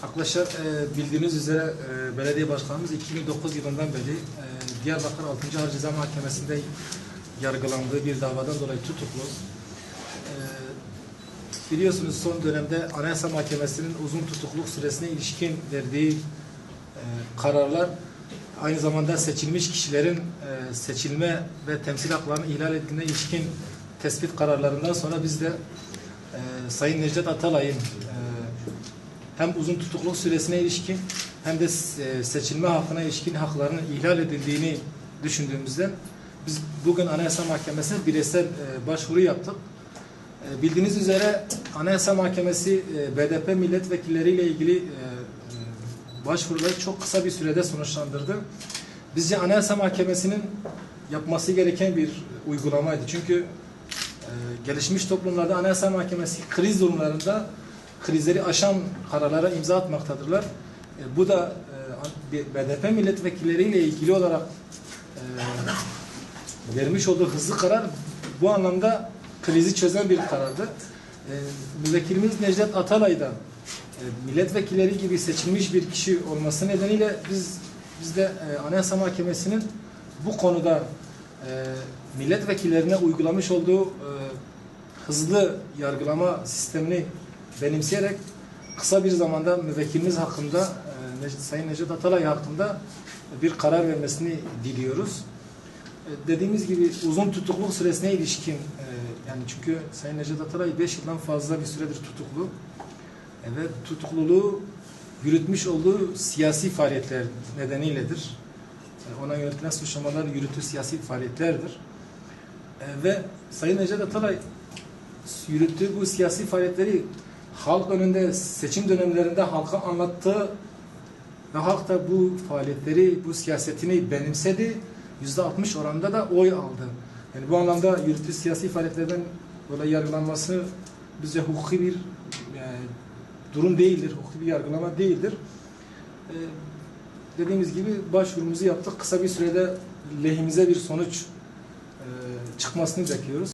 Arkadaşlar bildiğiniz üzere belediye başkanımız 2009 yılından beri Diyarbakır 6. Ağır Ceza Mahkemesi'nde yargılandığı bir davadan dolayı tutuklu. Biliyorsunuz son dönemde Anayasa Mahkemesi'nin uzun tutukluk süresine ilişkin verdiği kararlar aynı zamanda seçilmiş kişilerin seçilme ve temsil haklarını ihlal ettiğine ilişkin tespit kararlarından sonra biz de Sayın Necdet Atalay'ın hem uzun tutukluk süresine ilişkin hem de seçilme hakkına ilişkin haklarının ihlal edildiğini düşündüğümüzden biz bugün Anayasa Mahkemesi'ne bireysel başvuru yaptık. Bildiğiniz üzere Anayasa Mahkemesi BDP milletvekilleriyle ilgili başvuruları çok kısa bir sürede sonuçlandırdı. Bizce Anayasa Mahkemesi'nin yapması gereken bir uygulamaydı. Çünkü gelişmiş toplumlarda Anayasa Mahkemesi kriz durumlarında krizleri aşan kararlara imza atmaktadırlar. Bu da BDP milletvekilleriyle ilgili olarak vermiş olduğu hızlı karar bu anlamda krizi çözen bir karardı. Müvekkilimiz Necdet Atalay da milletvekilleri gibi seçilmiş bir kişi olması nedeniyle biz de Anayasa Mahkemesi'nin bu konuda milletvekillerine uygulamış olduğu hızlı yargılama sistemini benimseyerek kısa bir zamanda müvekkilimiz hakkında Sayın Necdet Atalay hakkında bir karar vermesini diliyoruz. Dediğimiz gibi uzun tutukluk süresine ilişkin yani çünkü Sayın Necdet Atalay 5 yıldan fazla bir süredir tutuklu ve tutukluluğu yürütmüş olduğu siyasi faaliyetler nedeniyledir. Ona yönetilen suçlamalar yürüttüğü siyasi faaliyetlerdir. Ve Sayın Necdet Atalay yürüttüğü bu siyasi faaliyetleri halk önünde seçim dönemlerinde halka anlattığı ve halk da bu faaliyetleri, bu siyasetini benimsedi. %60 oranında da oy aldı. Yani bu anlamda yürüttüğü siyasi faaliyetlerden dolayı yargılanması bizce hukuki bir durum değildir, hukuki bir yargılama değildir. Dediğimiz gibi başvurumuzu yaptık. Kısa bir sürede lehimize bir sonuç çıkmasını bekliyoruz.